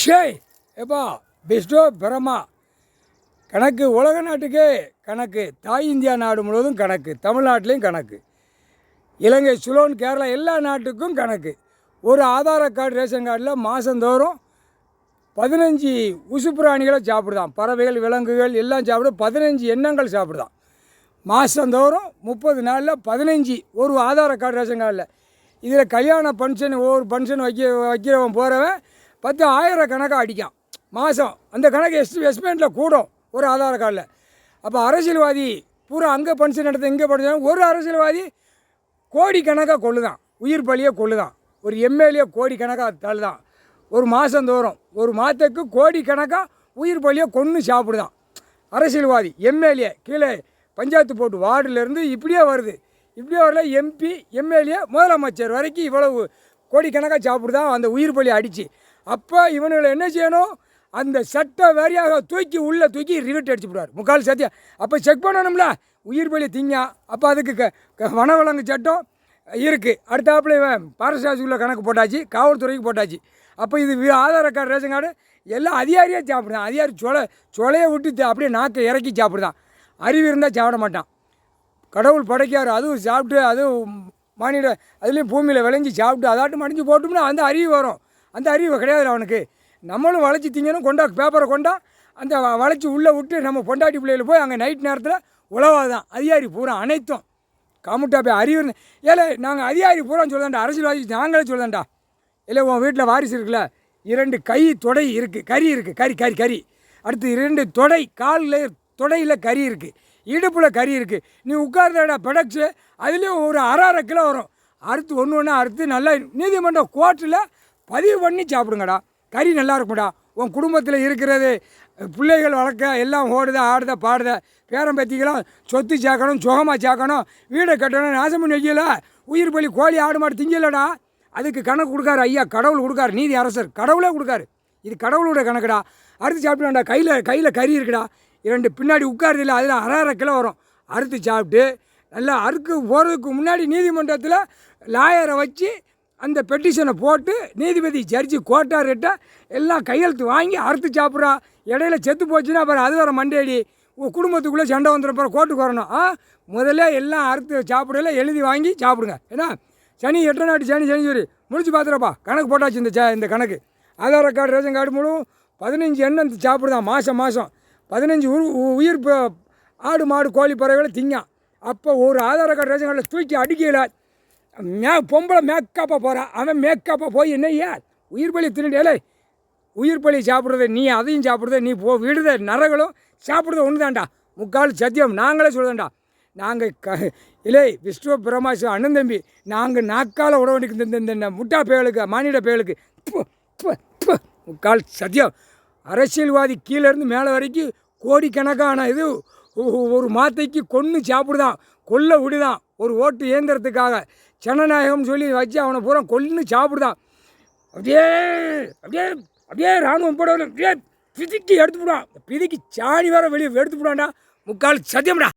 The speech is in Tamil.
ஷே எப்பா பெஸ்டோ பிரமா கணக்கு உலக நாட்டுக்கே கணக்கு, தாய் இந்தியா நாடு முழுவதும் கணக்கு, தமிழ்நாட்டிலையும் கணக்கு, இலங்கை, சுலோன், கேரளா எல்லா நாட்டுக்கும் கணக்கு. ஒரு ஆதார கார்டு ரேஷன் கார்டில் மாதந்தோறும் 15 உசுப்பிராணிகளை சாப்பிடுதான். பறவைகள், விலங்குகள் எல்லாம் சாப்பிடு, 15 எண்ணங்கள் சாப்பிடுதான். மாதந்தோறும் 30 நாளில் 15 ஒரு ஆதார கார்டு ரேஷன் கார்டில். இதில் கல்யாண ஃபங்க்ஷன், ஒவ்வொரு ஃபங்க்ஷன் வைக்கிறவன் போகிறவன் 10,000 கணக்காக அடிக்கான் மாதம். அந்த கணக்கு எஸ்டிமேட்டில் கூடும் ஒரு ஆதார கார்டில். அப்போ அரசியல்வாதி பூரா அங்கே ஃபங்க்ஷன் எடுத்து இங்கே ஃபங்க்ஷன், ஒரு அரசியல்வாதி கோடிக்கணக்காக கொள்ளுதான், உயிர் பலியை கொள்ளுதான். ஒரு எம்எல்ஏ கோடிக்கணக்காக தள்ளுதான். ஒரு மாதந்தோறும் ஒரு மாதத்துக்கு கோடிக்கணக்காக உயிர் பலியை கொன்று சாப்பிடுதான் அரசியல்வாதி. எம்எல்ஏ கீழே பஞ்சாயத்து போட்டு வார்டிலேருந்து இப்படியே வருது, இப்படியே வரல எம்பி, எம்எல்ஏ, முதலமைச்சர் வரைக்கும் இவ்வளவு கோடிக்கணக்காக சாப்பிடுதான் அந்த உயிர் பலியை அடித்து. அப்போ இவனுங்களை என்ன செய்யணும்? அந்த சட்ட வாரியாக தூக்கி உள்ளே தூக்கி ரிவெட் அடிச்சு விடுவார், முக்கால் சத்தியம். அப்போ செக் பண்ணணும்ல, உயிர் பலி திங்கா. அப்போ அதுக்கு வனவிலங்கு சட்டம் இருக்குது. அடுத்தாப்புல இவன் ஃபாரஸ்ட் ஆஃபீஸுக்குள்ள கணக்கு போட்டாச்சு, காவல்துறைக்கு போட்டாச்சு. அப்போ இது ஆதார கார்டு, ரேஷன் கார்டு எல்லாம் அதிகாரியாக சாப்பிடுதான். அதிகாரி சொலையை விட்டு அப்படியே நாக்கை இறக்கி சாப்பிடுதான். அறிவு இருந்தால் சாப்பிட மாட்டான். கடவுள் படைக்காரு, அதுவும் சாப்பிட்டு, அதுவும் மானிட அதுலேயும் பூமியில் விளைஞ்சி சாப்பிட்டு அதாட்டும் மடிஞ்சு போட்டோம்னா அந்த அறிவு வரும். அந்த அறிவு கிடையாது அவனுக்கு. நம்மளும் வளைச்சி திங்கணும், கொண்டா பேப்பரை கொண்டா அந்த வளைச்சி உள்ளே விட்டு நம்ம பொண்டாட்டி பிள்ளைகள் போய் அங்கே நைட் நேரத்தில் உழவாதான் அதிகாரி பூரா அனைத்தும் காமுட்டா போய் அறிவு. ஏலே நாங்கள் அதிகாரி பூரா சொல்லுதாண்டா, அரசியல்வாதி நாங்களே சொல்லுதாண்டா. இல்லை உன் வீட்டில் வாரிசு இருக்குல்ல, 2 கை தொடை இருக்குது, கறி இருக்குது, கறி அடுத்து 2 தொடை, காலில் தொடையில் கறி இருக்குது, இடுப்பில் கறி இருக்குது. நீ உட்கார்ந்தடா ப்ரொடக்ட்ஸு, அதுலேயும் ஒரு 1/2 கிலோ வரும். அறுத்து ஒன்று அறுத்து நல்லா நீதிமன்றம் கோர்ட்டில் பதிவு பண்ணி சாப்பிடுங்கடா. கறி நல்லா இருக்கும்டா. உன் குடும்பத்தில் இருக்கிறது, பிள்ளைகள் வளர்க்க எல்லாம் ஓடுத ஆடுத பாடுத, பேரம்பத்திக்கெல்லாம் சொத்து சேர்க்கணும், சுகமாக சேர்க்கணும், வீடை கட்டணும், நாசம் பண்ணி வைக்கல. உயிர் பலி கோழி ஆடு மாடு திங்கலடா. அதுக்கு கணக்கு கொடுக்காரு ஐயா, கடவுள் கொடுக்காரு, நீதி அரசர் கடவுளே கொடுக்காரு. இது கடவுளோட கணக்குடா. அறுத்து சாப்பிட்டுடா. கையில் கறி இருக்குடா, 2 பின்னாடி உட்காருது இல்லை, அதில் 1/2 கிலோ வரும். அறுத்து சாப்பிட்டு நல்லா அறுக்கு போகிறதுக்கு முன்னாடி நீதிமன்றத்தில் லாயரை வச்சு அந்த பெட்டிஷனை போட்டு நீதிபதி, ஜட்ஜி, கோட்டார்கிட்ட எல்லாம் கையெழுத்து வாங்கி அறுத்து சாப்பிட்றா. இடையில செத்து போச்சுன்னா அப்புறம் அது வர மண்டேடி குடும்பத்துக்குள்ளே சண்டை வந்துடும், அப்புறம் கோர்ட்டுக்கு வரணும். முதல்ல எல்லாம் அறுத்து சாப்பிடல எழுதி வாங்கி சாப்பிடுங்க. ஏன்னா சனி 8 நாட்டு சனி சரி முடிச்சு பார்த்துறப்பா. கணக்கு போட்டாச்சு இந்த கணக்கு. ஆதார கார்டு, ரேஷன் கார்டு முழு 15 எண்ணம் சாப்பிடுதான் மாதம் 15 உயிர் ஆடு மாடு கோழி பறவைகளை திங்கான். அப்போ ஒரு ஆதார கார்டு, ரேஷன் கார்டில் தூக்கி அடிக்கல. பொம்பளை மேக்கப்பாக போகிறான், அவன் மேக்கப்பாக போய் என்னையா உயிர் பலி தின்னுடே. உயிர் பலி சாப்பிட்றத நீ அதையும் சாப்பிட்றத நீ விடுத நரகளும் சாப்பிட்றது ஒன்று தான்டா, முக்கால் சத்தியம். நாங்களே சொல்லுதாண்டா. நாங்கள் இல்லை விஷ்ணு பிரமாசம் அண்ணன் தம்பி, நாங்கள் நாக்கால் உட வேண்டிக்கு இந்த முட்டா பேகளுக்கு, மானிட பேகளுக்கு முக்கால் சத்தியம். அரசியல்வாதி கீழேருந்து மேலே வரைக்கும் கோடிக்கணக்கான இது ஒரு மாத்தைக்கு கொன்று சாப்பிடுதான், கொல்ல விடுதான். ஒரு ஓட்டு இயந்திரத்துக்காக ஜனநாயகம் சொல்லி வச்சு அவனை பூரா கொல்லுன்னு சாப்பிடுதான். அப்படியே அப்படியே அப்படியே இராணுவம் போட அப்படியே பிதுக்கி எடுத்து விடுவான். பிதுக்கி சாணி வேற வெளியே எடுத்து விடுவான்டா, முக்கால் சத்தியம்டா.